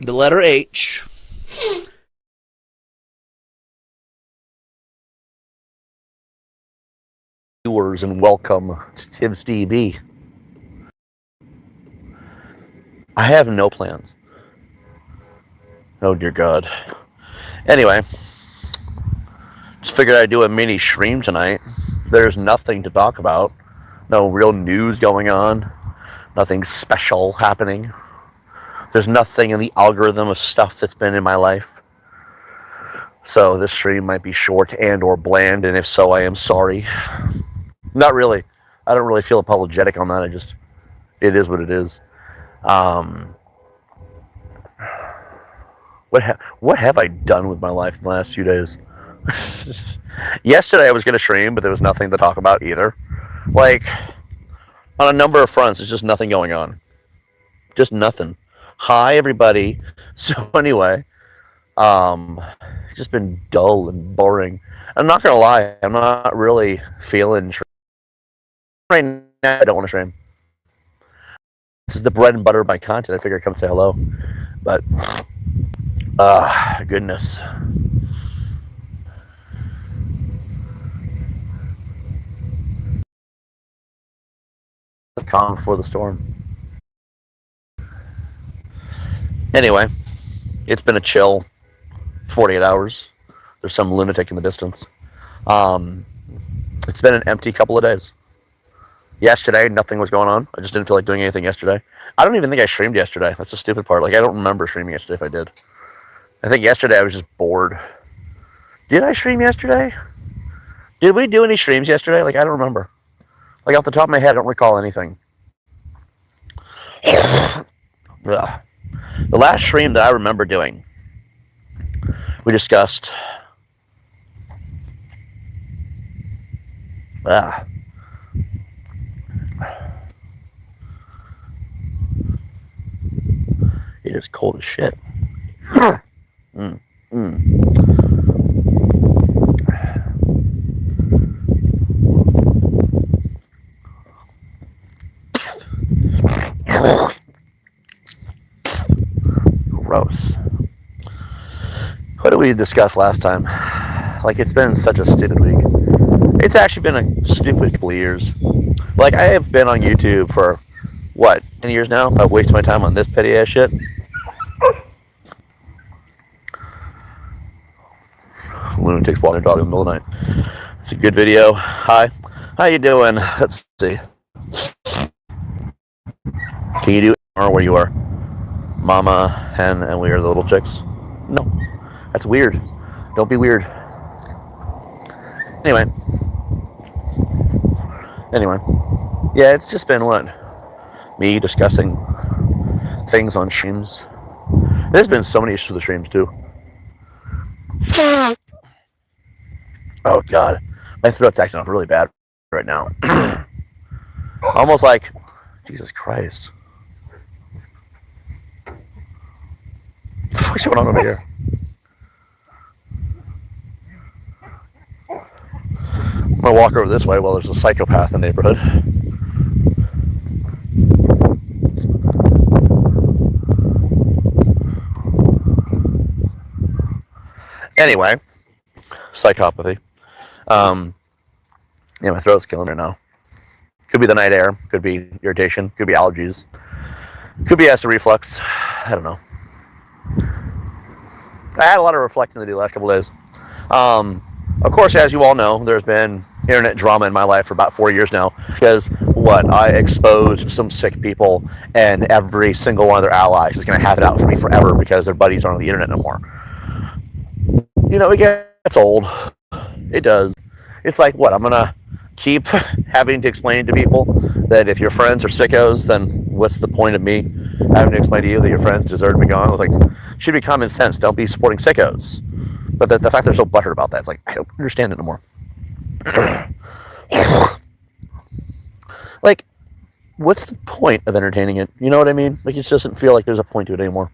The letter H. Viewers, and welcome to TiBBzTV. I have no plans. Oh dear God. Anyway, just figured I'd do a mini stream tonight. There's nothing to talk about. No real news going on. Nothing special happening. There's nothing in the algorithm of stuff that's been in my life. So this stream might be short and or bland, and if so, I am sorry. Not really. I don't really feel apologetic on that. It is what it is. What have I done with my life in the last few days? Yesterday I was going to stream, but there was nothing to talk about either. Like, on a number of fronts, there's just nothing going on. Just nothing. Hi, everybody. So anyway, it's just been dull and boring. I'm not going to lie. I'm not really feeling right now. I don't want to stream. This is the bread and butter of my content. I figure I'd come say hello. But, goodness. The calm before the storm. Anyway, it's been a chill 48 hours. There's some lunatic in the distance. It's been an empty couple of days. Yesterday, nothing was going on. I just didn't feel like doing anything yesterday. I don't even think I streamed yesterday. That's the stupid part. Like, I don't remember streaming yesterday if I did. I think yesterday I was just bored. Did I stream yesterday? Did we do any streams yesterday? Like, I don't remember. Like, off the top of my head, I don't recall anything. The last stream that I remember doing, we discussed... It is cold as shit. Gross. What did we discuss last time? Like, it's been such a stupid week. It's actually been a stupid couple of years. Like, I have been on YouTube for, what, 10 years now? I've wasted my time on this petty ass shit. Lunatics walking a dog in the middle of the night. It's a good video. Hi. How you doing? Let's see. Can you do or where you are? Mama, hen, and we are the little chicks? No. That's weird. Don't be weird. Anyway. Yeah, it's just been what? Me discussing things on streams. There's been so many issues with the streams too. Oh God, my throat's acting up really bad right now. Almost like, Jesus Christ. What the fuck's going on over here? I'm gonna walk over this way while there's a psychopath in the neighborhood. Anyway, psychopathy. Yeah, my throat's killing me now. Could be the night air, could be irritation, could be allergies, could be acid reflux. I don't know. I had a lot of reflecting to do the last couple of days. Of course, as you all know, there's been internet drama in my life for about 4 years now because I exposed some sick people, and every single one of their allies is going to have it out for me forever because their buddies aren't on the internet no more. You know, it gets old. It does. It's like, what, I'm going to keep having to explain to people that if your friends are sickos, then what's the point of me having to explain to you that your friends deserve to be gone? Like, it should be common sense. Don't be supporting sickos. But the fact they're so butthurt about that, it's like, I don't understand it no more. Like, what's the point of entertaining it? You know what I mean? Like, it just doesn't feel like there's a point to it anymore.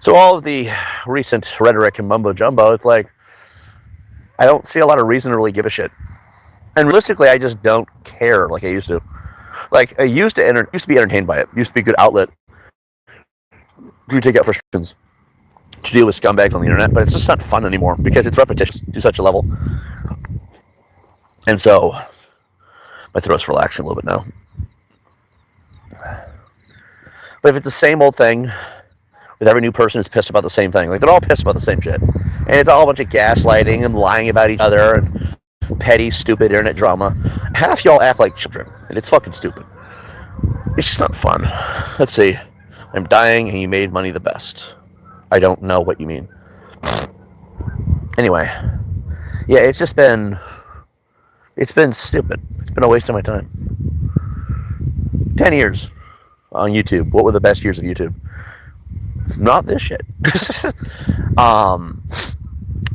So all of the recent rhetoric and mumbo jumbo, it's like, I don't see a lot of reason to really give a shit. And realistically, I just don't care like I used to. Like, I used to be entertained by it. It used to be a good outlet. to take out frustrations to deal with scumbags on the internet, but it's just not fun anymore because it's repetitious to such a level. And so my throat's relaxing a little bit now. But if it's the same old thing with every new person who's pissed about the same thing, like they're all pissed about the same shit, and it's all a bunch of gaslighting and lying about each other and petty, stupid internet drama. Half y'all act like children, and it's fucking stupid. It's just not fun. Let's see. I'm dying and you made money the best. I don't know what you mean. Anyway. Yeah, it's been stupid. It's been a waste of my time. 10 years on YouTube. What were the best years of YouTube? Not this shit.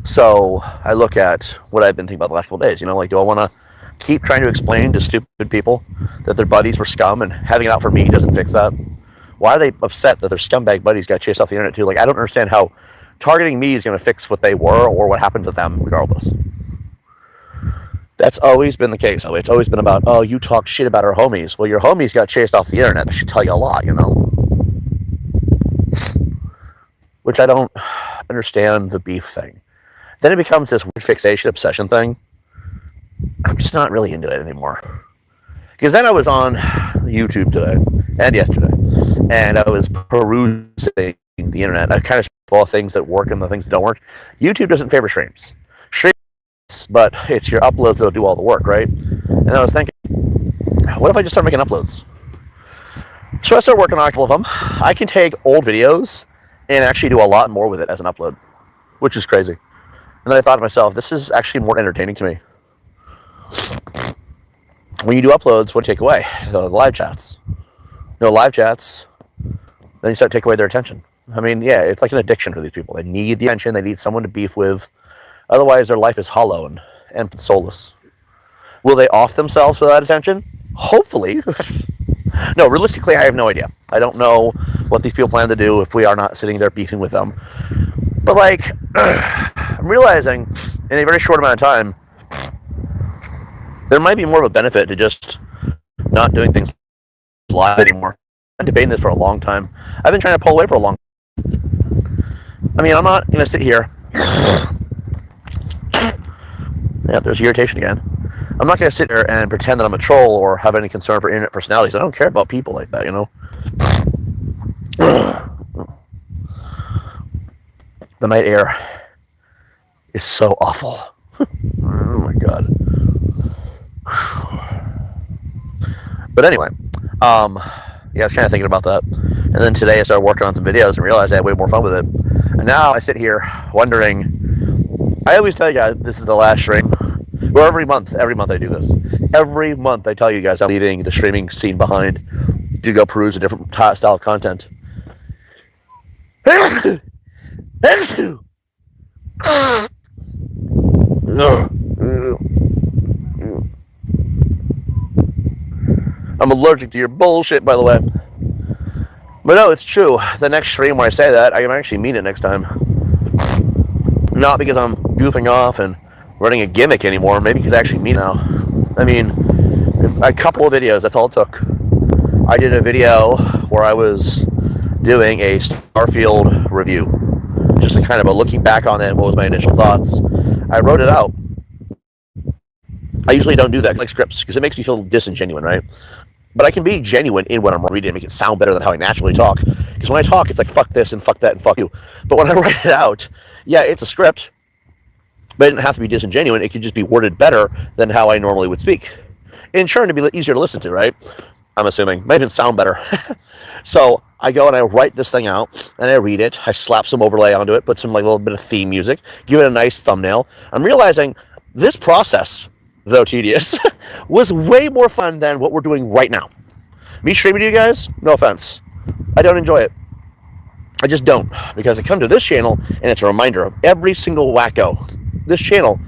So I look at what I've been thinking about the last couple of days. You know, like, do I want to keep trying to explain to stupid people that their buddies were scum and having it out for me doesn't fix that? Why are they upset that their scumbag buddies got chased off the internet too? Like, I don't understand how targeting me is going to fix what they were or what happened to them regardless. That's always been the case. It's always been about, oh, you talk shit about our homies. Well, your homies got chased off the internet. That should tell you a lot, you know? Which I don't understand the beef thing. Then it becomes this weird fixation, obsession thing. I'm just not really into it anymore. Because then I was on YouTube today and yesterday, and I was perusing the internet. I kind of all the things that work and the things that don't work. YouTube doesn't favor streams. But it's your uploads that'll do all the work, right? And I was thinking, what if I just start making uploads? So I started working on a couple of them. I can take old videos and actually do a lot more with it as an upload, which is crazy. And then I thought to myself, this is actually more entertaining to me. When you do uploads, what do you take away? The live chats. No live chats, then you start to take away their attention. I mean, yeah, it's like an addiction for these people. They need the attention. They need someone to beef with. Otherwise, their life is hollow and soulless. Will they off themselves without attention? Hopefully. No, realistically, I have no idea. I don't know what these people plan to do if we are not sitting there beefing with them. But, like, I'm realizing in a very short amount of time, there might be more of a benefit to just not doing things live anymore. I've been debating this for a long time. I've been trying to pull away for a long time. I mean, I'm not going to sit here. Yeah, there's irritation again. I'm not going to sit there and pretend that I'm a troll or have any concern for internet personalities. I don't care about people like that, you know? The night air is so awful. Oh my god. But anyway, yeah, I was kind of thinking about that. And then today I started working on some videos and realized I had way more fun with it. And now I sit here wondering, I always tell you guys this is the last stream. Well, every month I do this. Every month I tell you guys I'm leaving the streaming scene behind to go peruse a different style of content. I'm allergic to your bullshit, by the way. But no, it's true. The next stream when I say that, I can actually mean it next time. Not because I'm goofing off and running a gimmick anymore, maybe because I actually mean it now. I mean, a couple of videos, that's all it took. I did a video where I was doing a Starfield review. Just a kind of a looking back on it, what was my initial thoughts. I wrote it out. I usually don't do that like scripts because it makes me feel disingenuous, right? But I can be genuine in what I'm reading and make it sound better than how I naturally talk. Because when I talk, it's like fuck this and fuck that and fuck you. But when I write it out, yeah, it's a script. But it didn't have to be disingenuous. It could just be worded better than how I normally would speak. In turn, to be easier to listen to, right? I'm assuming. Might even sound better. So I go and I write this thing out, and I read it. I slap some overlay onto it, put some like a little bit of theme music, give it a nice thumbnail. I'm realizing this process, though tedious, was way more fun than what we're doing right now. Me streaming to you guys, no offense. I don't enjoy it. I just don't. Because I come to this channel, and it's a reminder of every single wacko. This channel,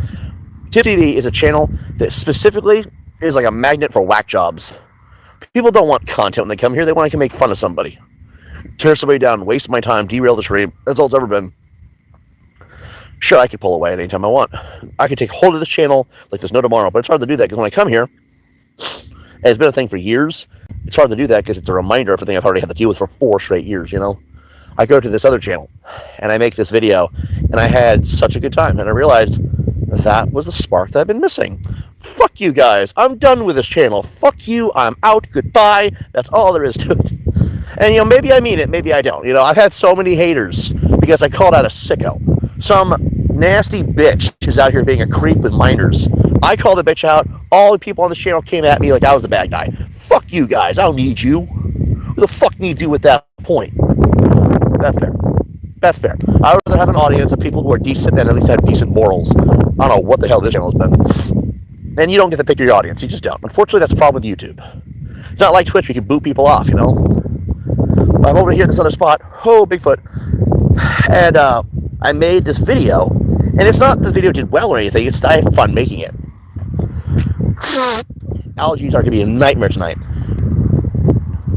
TiBBzTV, is a channel that specifically is like a magnet for whack jobs. People don't want content when they come here. They want to make fun of somebody. Tear somebody down, waste my time, derail the stream. That's all it's ever been. Sure, I could pull away at any time I want. I could take hold of this channel like there's no tomorrow, but it's hard to do that because when I come here, and it's been a thing for years, it's hard to do that because it's a reminder of a thing I've already had to deal with for 4 straight years, you know? I go to this other channel and I make this video, and I had such a good time, and I realized that was the spark that I've been missing. Fuck you guys. I'm done with this channel. Fuck you. I'm out. Goodbye. That's all there is to it. And, you know, maybe I mean it, maybe I don't. You know, I've had so many haters because I called out a sicko. Some nasty bitch is out here being a creep with minors. I called the bitch out. All the people on this channel came at me like I was the bad guy. Fuck you guys. I don't need you. Who the fuck need you at that point? That's fair. That's fair. I would rather have an audience of people who are decent and at least have decent morals. I don't know what the hell this channel has been. And you don't get to pick your audience. You just don't. Unfortunately, that's the problem with YouTube. It's not like Twitch. You can boot people off, you know? I'm over here at this other spot. Oh, Bigfoot. And I made this video. And it's not that the video did well or anything. It's that I had fun making it. Allergies are going to be a nightmare tonight.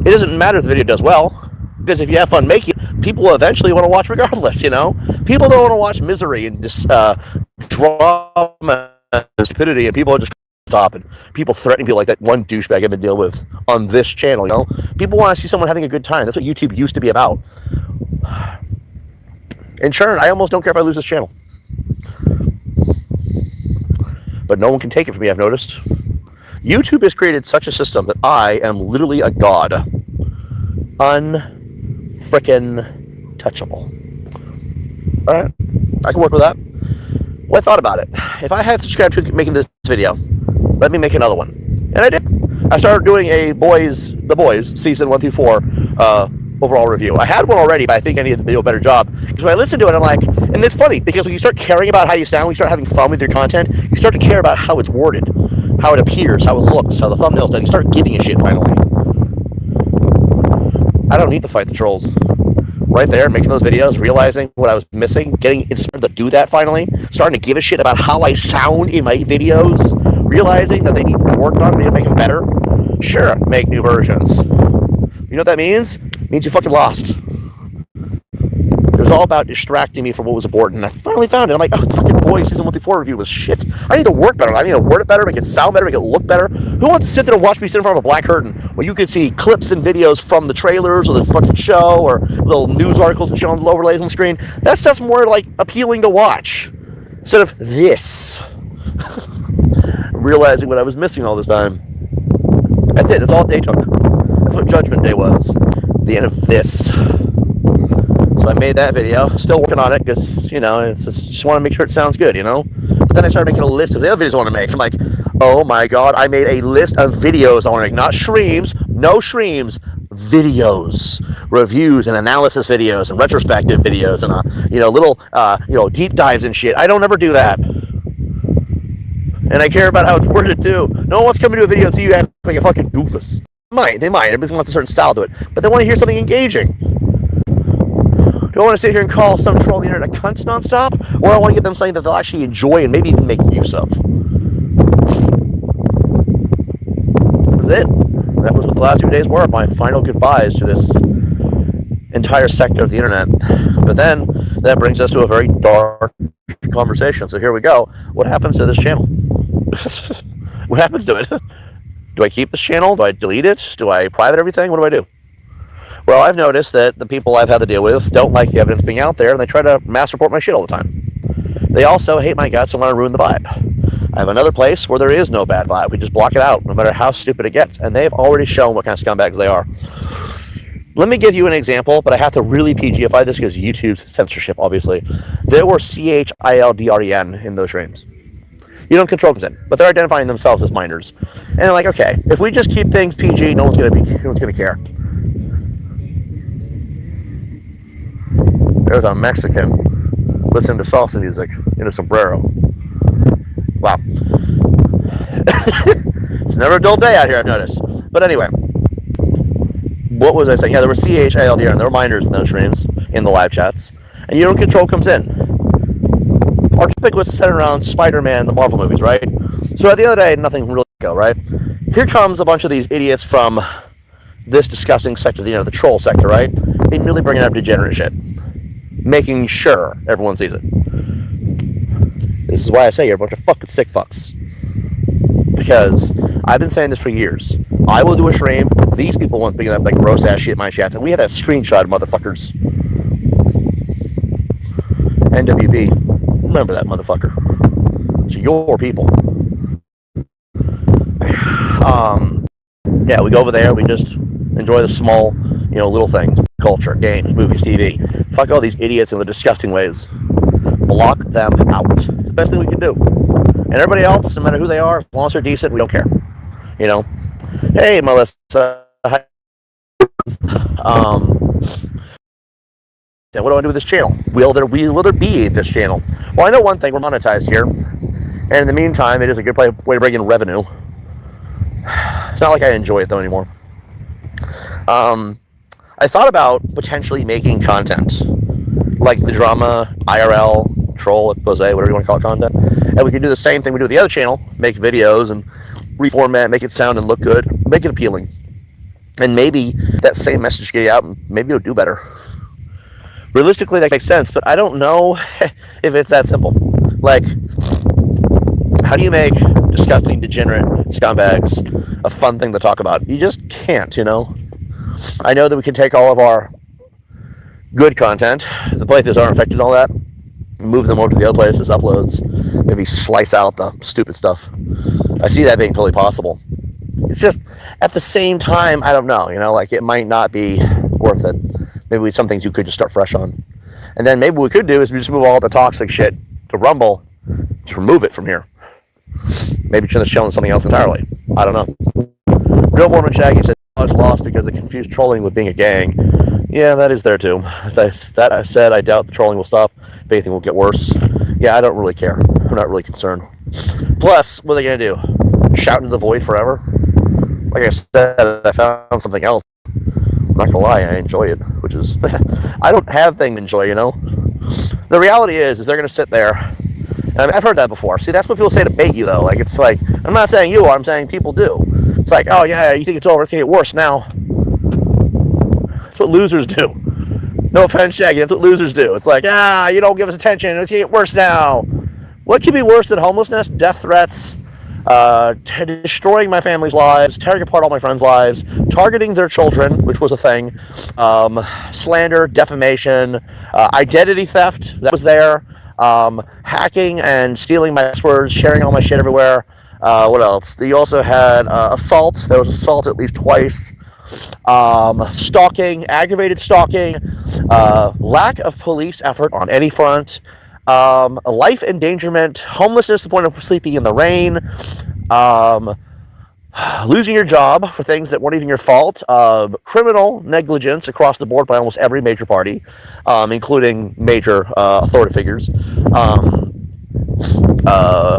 It doesn't matter if the video does well. Because if you have fun making it, people will eventually want to watch regardless, you know? People don't want to watch misery and just drama and stupidity, and people are just stopping. People threatening people like that one douchebag I've been dealing with on this channel, you know? People want to see someone having a good time. That's what YouTube used to be about. In turn, I almost don't care if I lose this channel. But no one can take it from me, I've noticed. YouTube has created such a system that I am literally a god. Unfrickin' touchable. Alright, I can work with that. Well, I thought about it. If I had subscribed to making this video, let me make another one. And I did. I started doing a The Boys, season 1 through 4, overall review. I had one already, but I think I needed to do a better job. Because when I listened to it, I'm like, and it's funny, because when you start caring about how you sound, when you start having fun with your content, you start to care about how it's worded, how it appears, how it looks, how the thumbnail's done. You start giving a shit finally. I don't need to fight the trolls. Right there, making those videos, realizing what I was missing, getting inspired to do that finally, starting to give a shit about how I sound in my videos, realizing that they need to be worked on, they need to make them better. Sure, make new versions. You know what that means? It means you fucking lost. It was all about distracting me from what was important, and I finally found it. I'm like, oh, the fucking Boys season 1 through 4 review was shit. I need to work better. I need to word it better, make it sound better, make it look better. Who wants to sit there and watch me sit in front of a black curtain where you can see clips and videos from the trailers or the fucking show or little news articles and showing overlays on the screen? That stuff's more like appealing to watch instead of this. Realizing what I was missing all this time. That's it. That's all day took. That's what Judgment Day was. The end of this. So I made that video. Still working on it because, you know, it's just want to make sure it sounds good, you know? But then I started making a list of the other videos I want to make. I'm like, oh my god, I made a list of videos I want to make. Not streams. No streams. Videos. Reviews and analysis videos and retrospective videos and, you know, little, deep dives and shit. I don't ever do that. And I care about how it's worded too. No one wants to come into a video and see you act like a fucking doofus. They might. Everybody wants a certain style to it. But they want to hear something engaging. Do I want to sit here and call some troll on the internet a cunt nonstop? Or I want to give them something that they'll actually enjoy and maybe even make use of? That was it. That was what the last few days were. My final goodbyes to this entire sector of the internet. But then, that brings us to a very dark conversation. So here we go. What happens to this channel? What happens to it? Do I keep this channel? Do I delete it? Do I private everything? What do I do? Well, I've noticed that the people I've had to deal with don't like the evidence being out there, and they try to mass report my shit all the time. They also hate my guts and want to ruin the vibe. I have another place where there is no bad vibe. We just block it out, no matter how stupid it gets, and they've already shown what kind of scumbags they are. Let me give you an example, but I have to really PGify this because YouTube's censorship, obviously. There were children in those streams. You don't control them, but they're identifying themselves as minors. And they're like, okay, if we just keep things PG, no one's gonna care. There's a Mexican listening to salsa music in a sombrero. Wow. It's never a dull day out here, I've noticed. But anyway, what was I saying? Yeah, there were children, and there were minors in those streams, in the live chats. And you know, control comes in. Our topic was centered around Spider-Man, the Marvel movies, right? So at the end of the day, nothing really go, right? Here comes a bunch of these idiots from this disgusting sector, the troll sector, right? They merely bringing up degenerate shit. Making sure everyone sees it. This is why I say you're a bunch of fucking sick fucks. Because I've been saying this for years. I will do a stream. These people want to bring up like gross ass shit in my chats, and we have that screenshot, motherfuckers. NWB, remember that motherfucker. It's your people. Yeah, we go over there, we just enjoy the small, little things. Culture, games, movies, TV. Fuck all these idiots in the disgusting ways. Block them out. It's the best thing we can do. And everybody else, no matter who they are, as long as they're decent, we don't care. Hey, Melissa. Hi. What do I do with this channel? Will there be this channel? Well, I know one thing, we're monetized here. And in the meantime, it is a good way to bring in revenue. It's not like I enjoy it, though, anymore. I thought about potentially making content. Like the drama, IRL, troll, expose, whatever you want to call it, content. And we can do the same thing we do with the other channel. Make videos and reformat, make it sound and look good. Make it appealing. And maybe that same message get out and maybe it'll do better. Realistically, that makes sense, but I don't know if it's that simple. Like, how do you make disgusting, degenerate scumbags a fun thing to talk about? You just can't, I know that we can take all of our good content, the places aren't affected and all that, move them over to the other places, uploads, maybe slice out the stupid stuff. I see that being totally possible. It's just, at the same time, I don't know, it might not be worth it. Maybe some things you could just start fresh on. And then maybe what we could do is we just move all the toxic shit to Rumble, just remove it from here. Maybe turn this channel into something else entirely. I don't know. Real Born Shaggy said, much lost because they confused trolling with being a gang. Yeah, that is there too. That I said, I doubt the trolling will stop. If anything, will get worse. Yeah, I don't really care. I'm not really concerned. Plus, what are they going to do? Shout into the void forever? Like I said, I found something else. I'm not going to lie, I enjoy it, which is... I don't have things to enjoy, The reality is they're going to sit there. And I've heard that before. See, that's what people say to bait you, though. Like, it's like, I'm not saying you are, I'm saying people do. It's like, oh, yeah, you think it's over, it's going to get worse now. That's what losers do. No offense, Shaggy, that's what losers do. It's like, you don't give us attention, it's going to get worse now. What could be worse than homelessness, death threats, destroying my family's lives, tearing apart all my friends' lives, targeting their children, which was a thing, slander, defamation, identity theft, that was there, hacking and stealing my passwords, sharing all my shit everywhere. What else? You also had assault. There was assault at least twice. Stalking, aggravated stalking, lack of police effort on any front, life endangerment, homelessness to the point of sleeping in the rain, losing your job for things that weren't even your fault, criminal negligence across the board by almost every major party, including major authority figures,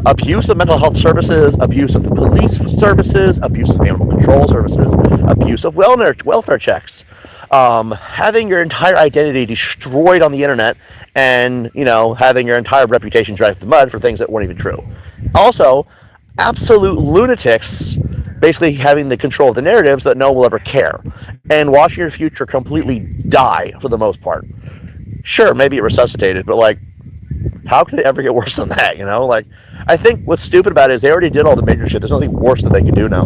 abuse of mental health services, abuse of the police services, abuse of animal control services, abuse of welfare checks, having your entire identity destroyed on the internet, and having your entire reputation dragged through the mud for things that weren't even true. Also, absolute lunatics basically having the control of the narratives that no one will ever care, and watching your future completely die for the most part. Sure, maybe it resuscitated, but like, how could it ever get worse than that, Like, I think what's stupid about it is they already did all the major shit. There's nothing worse that they can do now.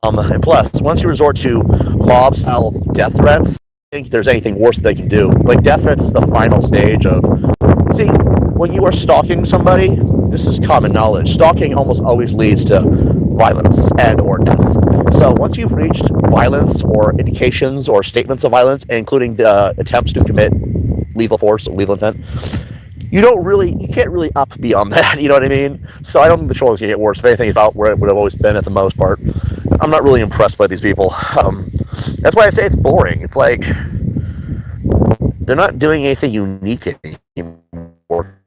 And plus, once you resort to mob-style death threats, I think there's anything worse that they can do. Like, death threats is the final stage of... See, when you are stalking somebody, this is common knowledge. Stalking almost always leads to violence and or death. So once you've reached violence or indications or statements of violence, including attempts to commit lethal force, lethal intent, you can't really up beyond that, you know what I mean? So I don't think the trolling's gonna get worse. If anything, it's about where it would have always been at the most part. I'm not really impressed by these people. That's why I say it's boring. It's like, they're not doing anything unique anymore.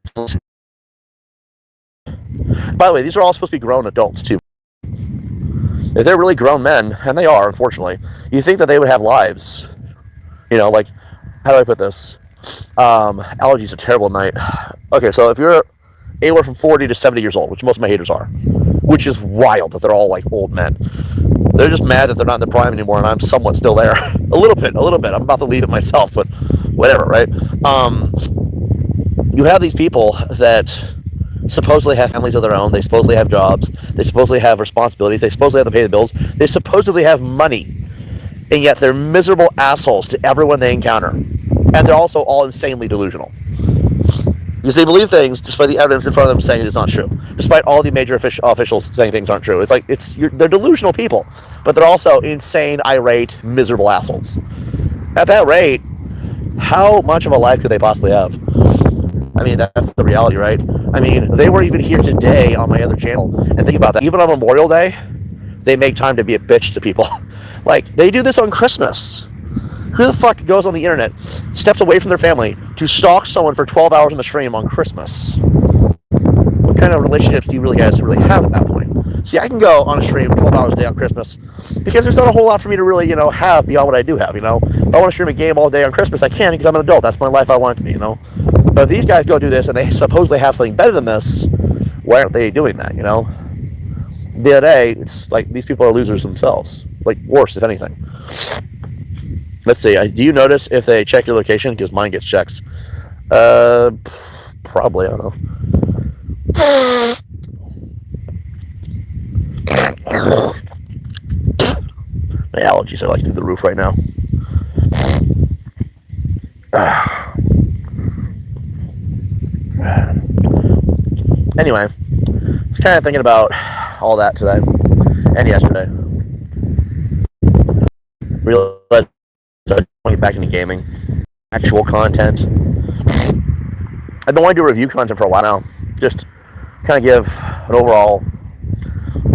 By the way, these are all supposed to be grown adults, too. If they're really grown men, and they are, unfortunately, you think that they would have lives. Like, how do I put this? Allergies are terrible at night. Okay, so if you're anywhere from 40 to 70 years old, which most of my haters are, which is wild that they're all like old men. They're just mad that they're not in the prime anymore, and I'm somewhat still there. a little bit. I'm about to leave it myself, but whatever, right? You have these people that supposedly have families of their own. They supposedly have jobs. They supposedly have responsibilities. They supposedly have to pay the bills. They supposedly have money, and yet they're miserable assholes to everyone they encounter. And they're also all insanely delusional. Because they believe things despite the evidence in front of them saying it's not true. Despite all the major officials saying things aren't true. It's like, they're delusional people. But they're also insane, irate, miserable assholes. At that rate, how much of a life could they possibly have? I mean, that's the reality, right? I mean, they were even here today on my other channel. And think about that. Even on Memorial Day, they make time to be a bitch to people. Like, they do this on Christmas. Who the fuck goes on the internet, steps away from their family to stalk someone for 12 hours on the stream on Christmas? What kind of relationships do you guys really have at that point? See, I can go on a stream 12 hours a day on Christmas because there's not a whole lot for me to really, have beyond what I do have, If I want to stream a game all day on Christmas, I can because I'm an adult. That's my life I want it to be, But if these guys go do this and they supposedly have something better than this, why aren't they doing that, The other day, it's like these people are losers themselves. Like, worse, if anything. Let's see. Do you notice if they check your location? Because mine gets checks. Probably. I don't know. My allergies are like through the roof right now. Anyway, I was kind of thinking about all that today and yesterday. Realized I want to get back into gaming, actual content. I've been wanting to do review content for a while now, just kind of give an overall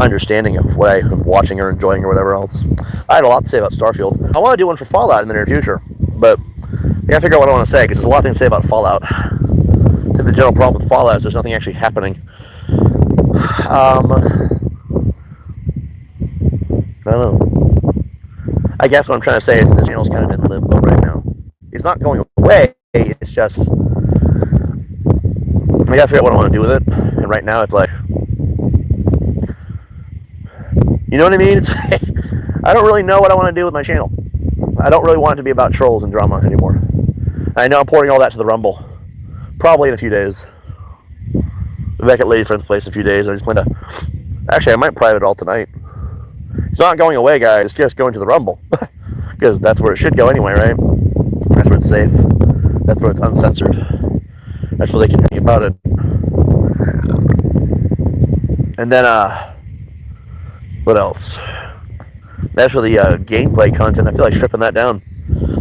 understanding of what I'm watching or enjoying or whatever else. I had a lot to say about Starfield. I want to do one for Fallout in the near future, but I gotta figure out what I want to say because there's a lot of things to say about Fallout. I think the general problem with Fallout is there's nothing actually happening. I don't know. I guess what I'm trying to say is this channel's kind of in limbo right now. It's not going away, it's just I gotta figure out what I want to do with it. And right now it's like, you know what I mean? It's like, I don't really know what I want to do with my channel. I don't really want it to be about trolls and drama anymore. I know I'm pouring all that to the Rumble. Probably in a few days. I'll be back at Lady Friend's place in a few days. I just plan to... Actually, I might private it all tonight. It's not going away, guys. It's just going to the Rumble. Because that's where it should go anyway, right? That's where it's safe. That's where it's uncensored. That's where they can think about it. And then, what else? As for the gameplay content, I feel like stripping that down.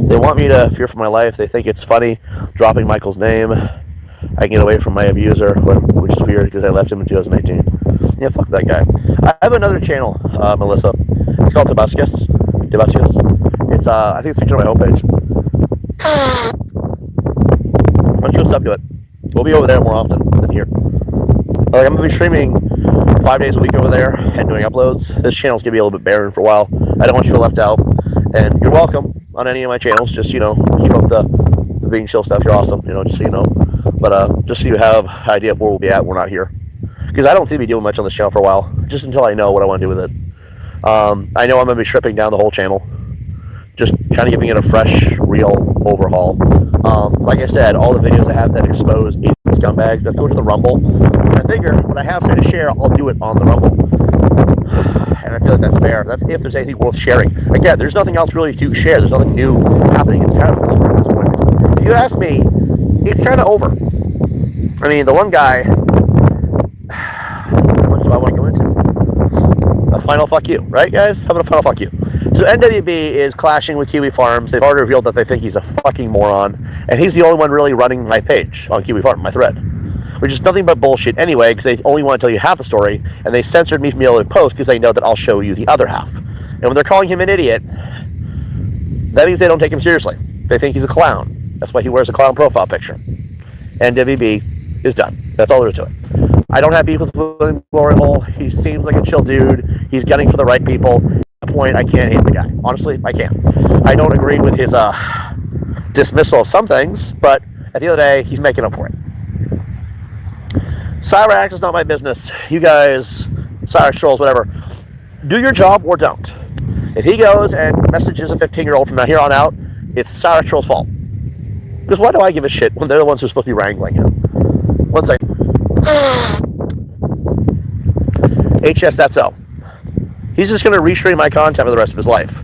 They want me to fear for my life. They think it's funny dropping Michael's name. I can get away from my abuser, which is weird because I left him in 2018. Yeah, fuck that guy. I have another channel, Melissa. It's called TiBBzTV. It's I think it's featured on my homepage. Why don't you go sub to it? We'll be over there more often than here. Like, I'm gonna be streaming 5 days a week over there and doing uploads. This channel's gonna be a little bit barren for a while. I don't want you to feel left out. And you're welcome on any of my channels. Just, keep up the being chill stuff. You're awesome, just so you know. But just so you have an idea of where we'll be at, we're not here. Because I don't seem to be doing much on this channel for a while, just until I know what I want to do with it. I know I'm going to be stripping down the whole channel. Just kind of giving it a fresh, real overhaul. Like I said, all the videos I have that expose idiot scumbags, that go to the Rumble. And I figure, what I have to share, I'll do it on the Rumble. And I feel like that's fair. That's if there's anything worth sharing. Again, there's nothing else really to share. There's nothing new happening. It's kind of over at this point. If you ask me, it's kind of over. I mean, the one guy... How much do I want to go into? A final fuck you, right, guys? How about a final fuck you? So NWB is clashing with Kiwi Farms. They've already revealed that they think he's a fucking moron. And he's the only one really running my page on Kiwi Farm, my thread. Which is nothing but bullshit anyway, because they only want to tell you half the story, and they censored me from being able to post because they know that I'll show you the other half. And when they're calling him an idiot, that means they don't take him seriously. They think he's a clown. That's why he wears a clown profile picture. And WB is done. That's all there is to it. I don't have beef with William Glory Hole. He seems like a chill dude. He's gunning for the right people. At that point, I can't hate the guy. Honestly, I can't. I don't agree with his dismissal of some things, but at the end of the day, he's making up for it. Cyrax is not my business. You guys, Cyrax trolls, whatever, do your job or don't. If he goes and messages a 15-year-old from here on out, it's Cyrax troll's fault. Because why do I give a shit when they're the ones who are supposed to be wrangling him? One second. HS, that's so. He's just going to restream my content for the rest of his life.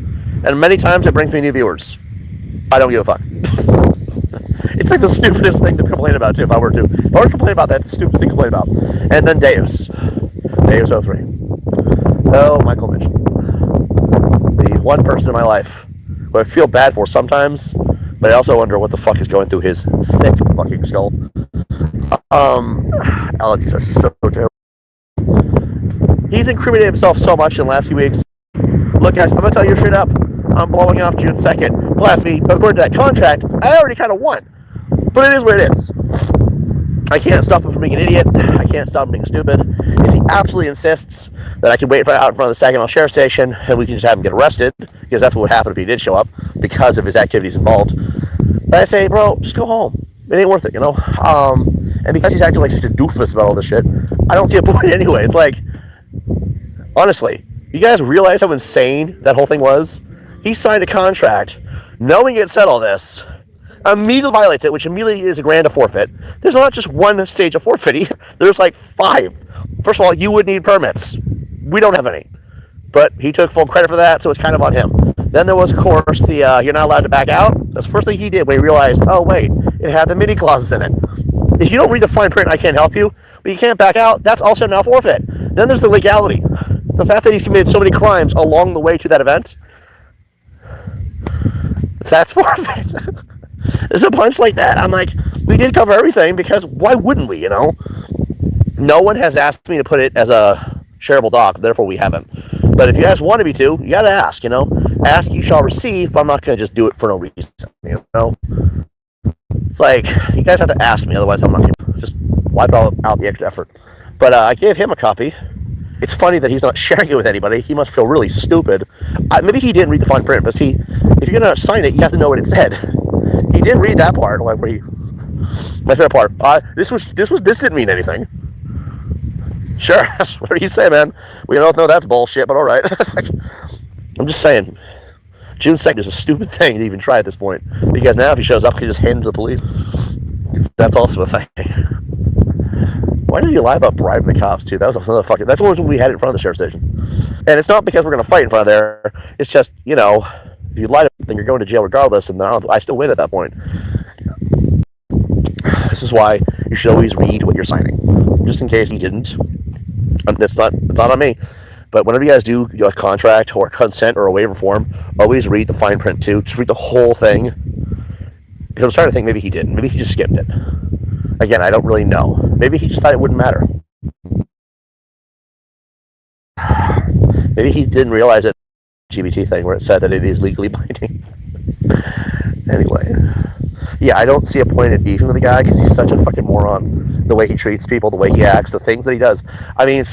And many times it brings me new viewers. I don't give a fuck. It's It's like the stupidest thing to complain about, too, if I were to. If I were to complain about that, it's the stupidest thing to complain about. And then Deus03. Oh, Michael Mitchell. The one person in my life who I feel bad for sometimes, but I also wonder what the fuck is going through his thick fucking skull. Allergies are so terrible. He's incriminated himself so much in the last few weeks. Look, guys, I'm gonna tell you straight up. I'm blowing off June 2nd. Blast me. According to that contract, I already kind of won. But it is what it is. I can't stop him from being an idiot. I can't stop him being stupid. If he absolutely insists that I can wait out in front of the Saginaw Sheriff Station and we can just have him get arrested, because that's what would happen if he did show up because of his activities involved. But I say, bro, just go home. It ain't worth it, you know? And because he's acting like such a doofus about all this shit, I don't see a point anyway. It's like, honestly, you guys realize how insane that whole thing was? He signed a contract knowing it said all this, immediately violates it, which immediately is $1,000 to forfeit. There's not just one stage of forfeiting. There's like 5. First of all, you would need permits. We don't have any. But he took full credit for that, so it's kind of on him. Then there was, of course, the you're not allowed to back out. That's the first thing he did when he realized, oh, wait, it had the mini clauses in it. If you don't read the fine print, I can't help you, but you can't back out, that's also now forfeit. Then there's the legality. The fact that he's committed so many crimes along the way to that event, that's forfeit. There's a bunch like that. I'm like, we did cover everything because why wouldn't we, you know? No one has asked me to put it as a shareable doc, therefore we haven't. But if you guys want me to, you gotta ask, you know? Ask, you shall receive. I'm not gonna just do it for no reason, you know? It's like, you guys have to ask me, otherwise I'm not gonna just wipe out the extra effort. But I gave him a copy. It's funny that he's not sharing it with anybody. He must feel really stupid. Maybe he didn't read the fine print, but see, if you're gonna sign it, you have to know what it said. He didn't read that part, like where he. My favorite part. This didn't mean anything. Sure, what do you say, man? We don't know that's bullshit, but all right. I'm just saying, June 2nd is a stupid thing to even try at this point, because now if he shows up, he can just hand him to the police. That's also a thing. Why did you lie about bribing the cops too? That was another fucking. That's the reason we had it in front of the sheriff's station. And it's not because we're gonna fight in front of there. It's just, you know, if you lie to them, then you're going to jail regardless, and I still win at that point. This is why you should always read what you're signing, just in case you didn't. It's not on me. But whenever you guys do a contract or a consent or a waiver form, always read the fine print too. Just read the whole thing. Because I'm starting to think maybe he didn't. Maybe he just skipped it. Again, I don't really know. Maybe he just thought it wouldn't matter. Maybe he didn't realize that LGBT thing where it said that it is legally binding. Anyway. Yeah, I don't see a point in beefing with the guy because he's such a fucking moron. The way he treats people, the way he acts, the things that he does. I mean,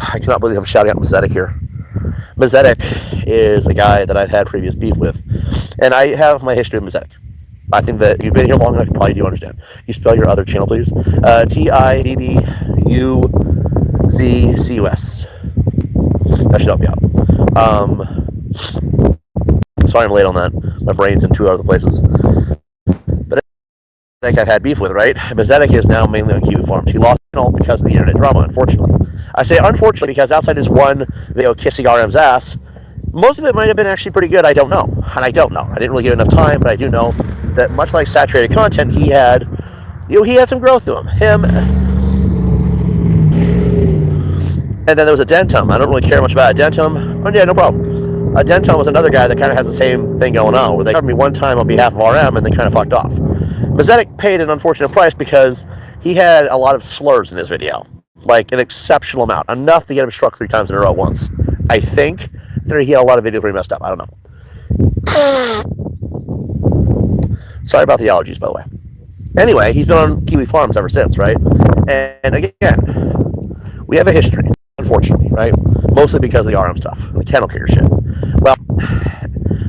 I cannot believe I'm shouting out Mazetic here. Mazetic is a guy that I've had previous beef with. And I have my history with Mazetic. I think that you've been here long enough, you probably do understand. You spell your other channel, please. TiBBzTV. That should help you out. Sorry I'm late on that. My brain's in 2 other places. But I think I've had beef with, right? Mazetic is now mainly on Kiwi Farms. He lost it all because of the internet drama, unfortunately. I say unfortunately because outside his one video kissing RM's ass, most of it might have been actually pretty good. I don't know. And I don't know. I didn't really give enough time, but I do know that much like saturated content, he had some growth to him. And then there was Adentum. I don't really care much about Adentum. Oh yeah, no problem. Adentum was another guy that kind of has the same thing going on, where they covered me one time on behalf of RM and they kind of fucked off. Mazetic paid an unfortunate price because he had a lot of slurs in his video. Like an exceptional amount. Enough to get him struck 3 times in a row at once. I think that he had a lot of videos where he messed up. I don't know. Sorry about the allergies, by the way. Anyway, he's been on Kiwi Farms ever since, right? And again, we have a history, unfortunately, right? Mostly because of the RM stuff, the kennel kicker shit. Well,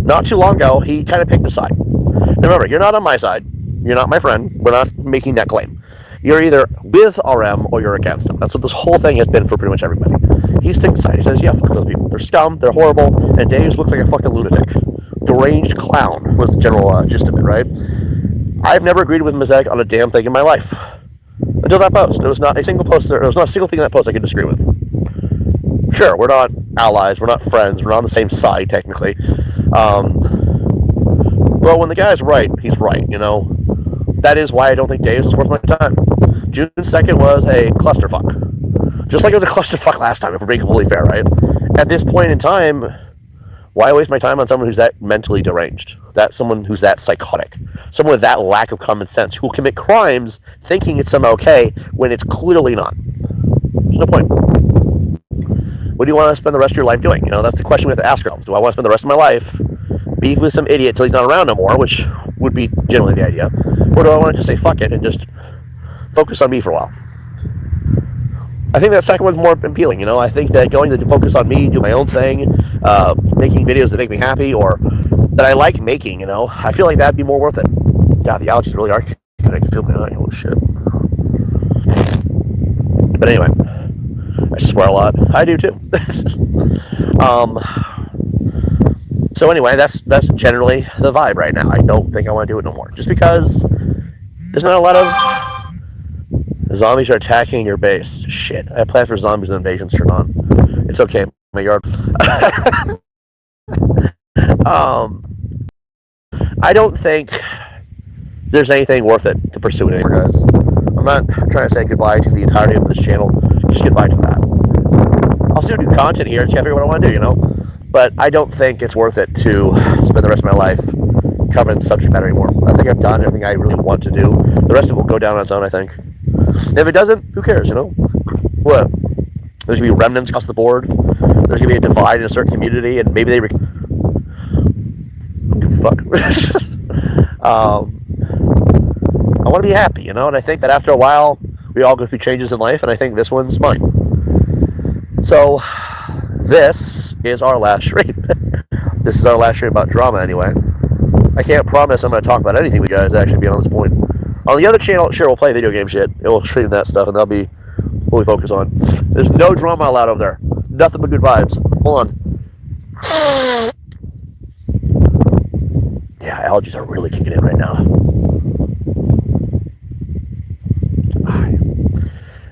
not too long ago, he kind of picked a side. Now remember, you're not on my side. You're not my friend. We're not making that claim. You're either with RM or you're against them. That's what this whole thing has been for pretty much everybody. He's taking a side. He says, yeah, fuck those people. They're scum. They're horrible. And Daves looks like a fucking lunatic. Deranged clown was the general gist of it, right? I've never agreed with Mazetic on a damn thing in my life. Until that post. There was not a single post. There was not a single thing in that post I could disagree with. Sure, we're not allies. We're not friends. We're not on the same side, technically. Well, when the guy's right, he's right, you know? that is why I don't think Days is worth my time. June 2nd was a clusterfuck. Just like it was a clusterfuck last time, if we're being completely fair, right? At this point in time, why waste my time on someone who's that mentally deranged? That someone who's that psychotic? Someone with that lack of common sense who will commit crimes thinking it's somehow okay when it's clearly not. There's no point. What do you want to spend the rest of your life doing? You know, that's the question we have to ask ourselves. Do I want to spend the rest of my life beef with some idiot till he's not around no more, which would be generally the idea? Or do I want to just say fuck it and just focus on me for a while? I think that second one's more appealing, you know? I think that going to focus on me, do my own thing, making videos that make me happy or that I like making, you know? I feel like that'd be more worth it. God, the allergies really are kicking. I can feel my eye. Holy shit. But anyway, I swear a lot. I do too. So anyway, that's generally the vibe right now. I don't think I want to do it no more. Just because there's not a lot of zombies are attacking your base. Shit. I planned for zombies and invasions turned on. It's okay. My yard. I don't think there's anything worth it to pursue it anymore, guys. I'm not trying to say goodbye to the entirety of this channel. Just goodbye to that. I'll still do content here. Just gotta figure what I want to do, you know? But I don't think it's worth it to spend the rest of my life covering the subject matter anymore. I think I've done everything I really want to do. The rest of it will go down on its own, I think. And if it doesn't, who cares, you know? What? There's going to be remnants across the board. There's going to be a divide in a certain community, and maybe they... Fuck. I want to be happy, you know? And I think that after a while, we all go through changes in life, and I think this one's mine. So, this is our last stream. This is our last stream about drama, anyway. I can't promise I'm going to talk about anything with you guys actually beyond this point. On the other channel, sure, we'll play video game shit. It will stream that stuff, and that'll be what we focus on. There's no drama allowed over there. Nothing but good vibes. Hold on. Yeah, allergies are really kicking in right now.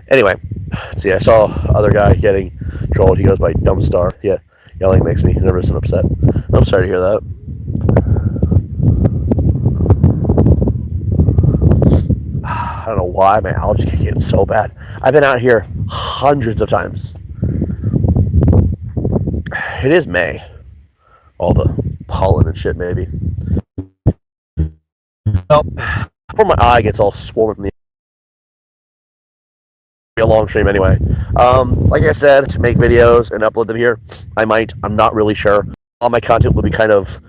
Anyway, let's see, I saw other guy getting trolled. He goes by Dumbstar. Yeah, yelling makes me nervous and upset. I'm sorry to hear that. I don't know why my allergies kick in so bad. I've been out here hundreds of times. It is May. All the pollen and shit, maybe. Well, before my eye gets all swollen from the a long stream anyway. Like I said, to make videos and upload them here, I might. I'm not really sure. All my content will be kind of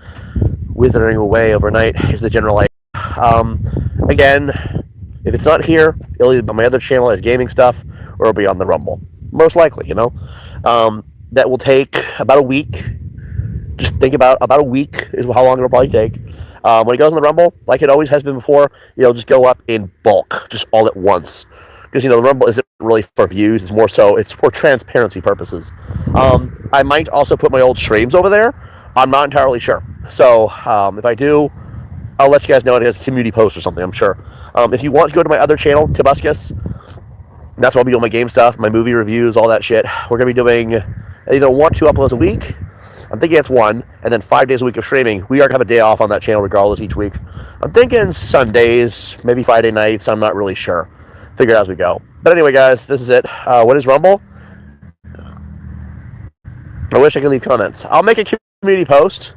withering away overnight, is the general idea. Again, if it's not here, it'll either be on my other channel as gaming stuff, or it'll be on the Rumble. Most likely, you know. That will take about a week. Just think about a week is how long it'll probably take. When it goes on the Rumble, like it always has been before, it'll just go up in bulk, just all at once. Because, you know, the Rumble isn't really for views. It's more so, it's for transparency purposes. I might also put my old streams over there. I'm not entirely sure. So, if I do, I'll let you guys know it as a community post or something, I'm sure. If you want to go to my other channel, TiBBzTV, that's where I'll be doing my game stuff, my movie reviews, all that shit. We're going to be doing either 1 or 2 uploads a week. I'm thinking it's 1, and then 5 days a week of streaming. We are going to have a day off on that channel regardless each week. I'm thinking Sundays, maybe Friday nights. I'm not really sure. Figure it out as we go. But anyway, guys, this is it. What is Rumble? I wish I could leave comments. I'll make a community post.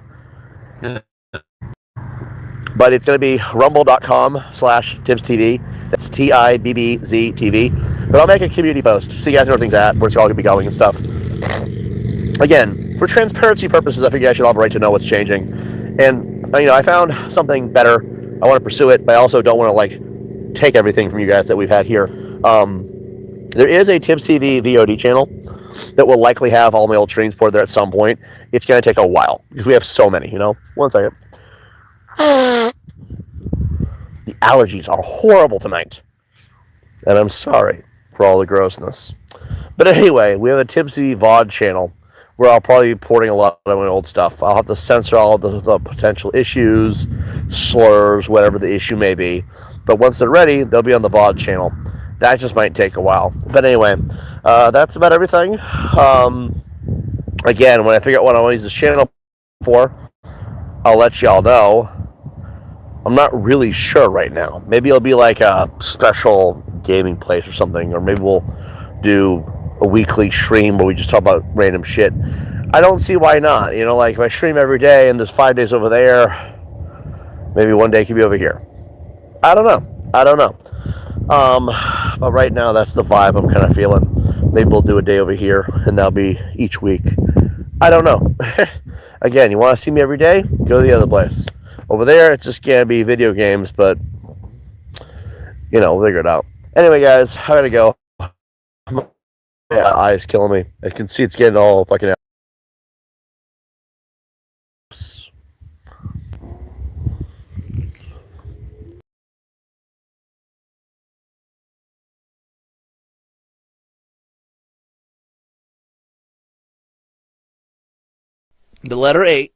But it's going to be rumble.com/TiBBzTV. That's TiBBzTV. But I'll make a community post so you guys know where things at, where it's all going to be going and stuff. Again, for transparency purposes, I figure you guys should all have a right to know what's changing. And, you know, I found something better. I want to pursue it, but I also don't want to, like, take everything from you guys that we've had here. There is a TiBBzTV VOD channel that will likely have all my old streams poured there at some point. It's going to take a while because we have so many, you know. 1 second. The allergies are horrible tonight. And I'm sorry for all the grossness. But anyway, we have a TiBBzTV VOD channel where I'll probably be porting a lot of my old stuff. I'll have to censor all of the potential issues, slurs, whatever the issue may be. But once they're ready, they'll be on the VOD channel. That just might take a while. But anyway, that's about everything. Again, when I figure out what I want to use this channel for, I'll let y'all know. I'm not really sure right now. Maybe it'll be like a special gaming place or something, or maybe we'll do a weekly stream where we just talk about random shit. I don't see why not. You know, like if I stream every day and there's 5 days over there, maybe one day could be over here. I don't know. But right now that's the vibe I'm kind of feeling. Maybe we'll do a day over here, and that'll be each week. I don't know. Again, you want to see me every day? Go to the other place. Over there, it's just going to be video games, but, you know, we'll figure it out. Anyway, guys, I gotta go. My eye's killing me. I can see it's getting all fucking out. The letter 8.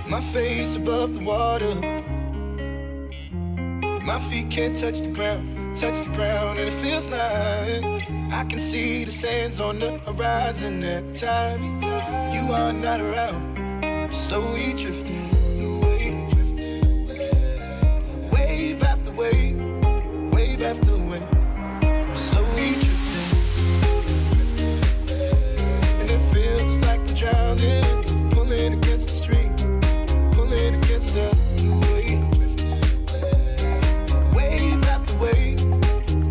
My face above the water, my feet can't touch the ground, and it feels like I can see the sands on the horizon every time you are not around. I'm slowly drifting away, wave after wave, wave after wave. I'm slowly drifting, and it feels like I'm drowning, pulling against the stream, pulling against the wave. Wave after wave,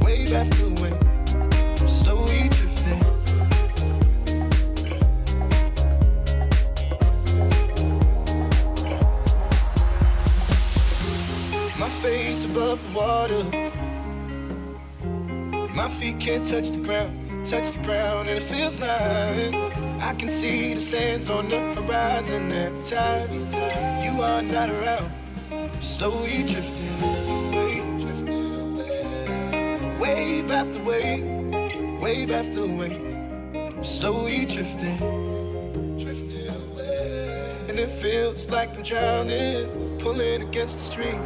wave after wave. I'm slowly drifting. My face above the water, my feet can't touch the ground, and it feels like I can see the sands on the horizon every time you are not around. I'm slowly drifting away, wave after wave, wave after wave. I'm slowly drifting away, and it feels like I'm drowning, pulling against the stream,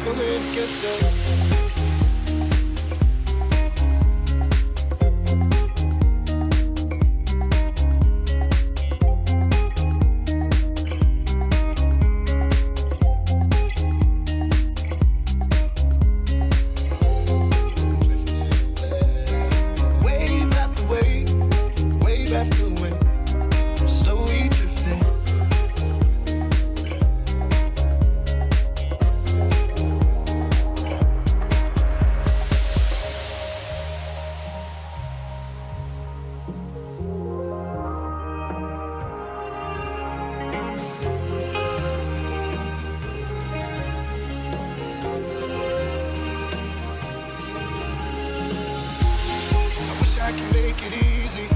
pulling against the. I can make it easy.